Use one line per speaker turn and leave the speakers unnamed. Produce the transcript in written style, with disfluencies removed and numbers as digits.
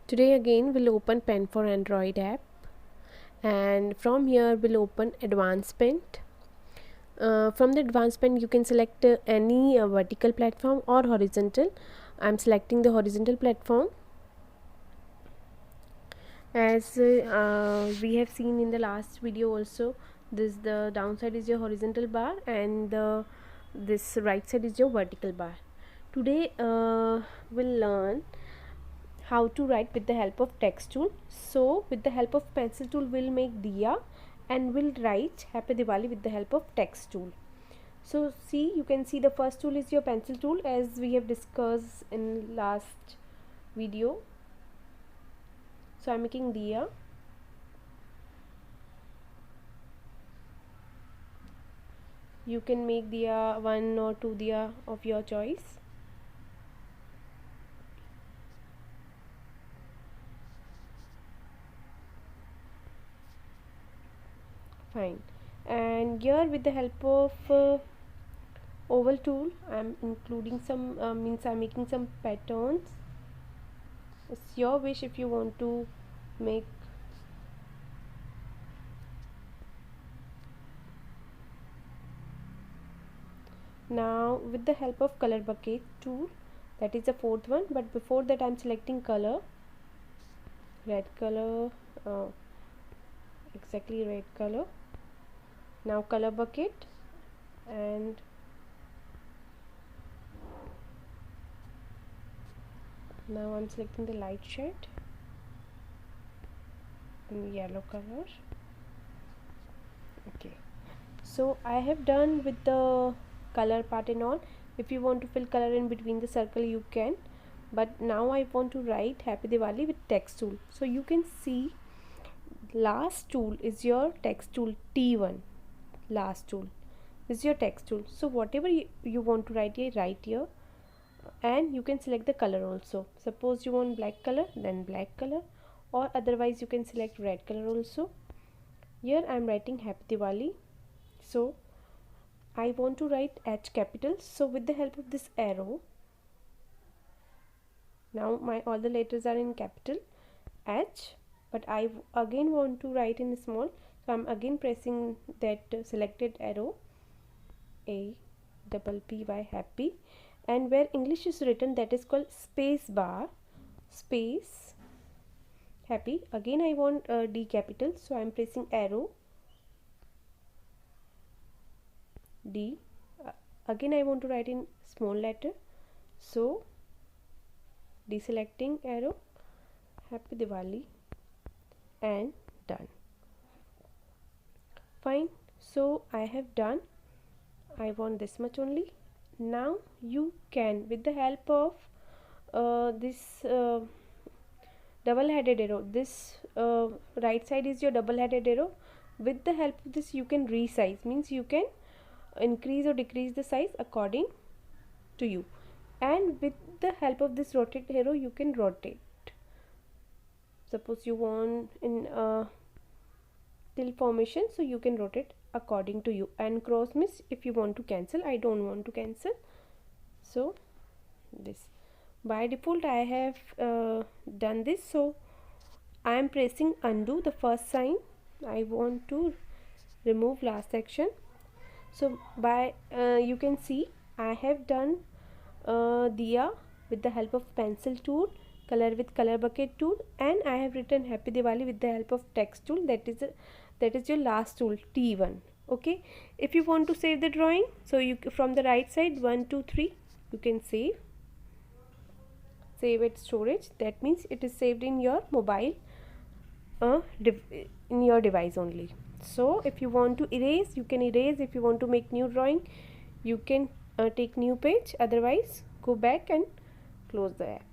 Today again we'll open Pen for Android app, and from here we'll open Advanced Pen. From the Advanced Pen you can select any vertical platform or horizontal. I'm selecting the horizontal platform. As we have seen in the last video also, the downside is your horizontal bar and this right side is your vertical bar. Today we'll learn how to write with the help of text tool. So with the help of pencil tool we'll make Diya, and we'll write Happy Diwali with the help of text tool. So see, you can see the first tool is your pencil tool, as we have discussed in last video. So I'm making Diya. You can make Diya 1 or 2 Diya of your choice. Fine. And here with the help of oval tool I'm including some I'm making some patterns. It's your wish if you want to make. Now with the help of color bucket tool, that is the fourth one, but before that I'm selecting color, red color, exactly red color. Now color bucket, and now I'm selecting the light shade in yellow color. Okay, so I have done with the color part and all. If you want to fill color in between the circle you can, but now I want to write Happy Diwali with text tool. So you can see last tool is your text tool, T1. Last tool is your text tool. So whatever you want to write here, and you can select the color also. Suppose you want black color, then black color, or otherwise you can select red color also. Here I am writing Happy Diwali, so I want to write H capital. So with the help of this arrow, now my all the letters are in capital H, but I again want to write in small, so I'm again pressing that selected arrow, A double P-Y, happy, and where English is written that is called space bar, space happy. Again I want D capital, so I'm pressing arrow D. Again I want to write in small letter, so deselecting arrow, Happy Diwali, and done. Fine, so I have done. I want this much only. Now you can, with the help of this double-headed arrow, this right side is your double-headed arrow. With the help of this you can resize, means you can increase or decrease the size according to you, and with the help of this rotate arrow you can rotate. Suppose you want in till formation, so you can rotate according to you, and cross means if you want to cancel. I don't want to cancel, so this by default I have done this. So I am pressing undo the first sign. I want to remove last section. So by you can see I have done Diya with the help of pencil tool, color with color bucket tool, and I have written Happy Diwali with the help of text tool. That is your last tool, T1. Okay, if you want to save the drawing, so you from the right side 1 2 3 you can save it storage. That means it is saved in your mobile, in your device only. So if you want to erase, you can erase. If you want to make new drawing, you can take new page. Otherwise go back and close the app.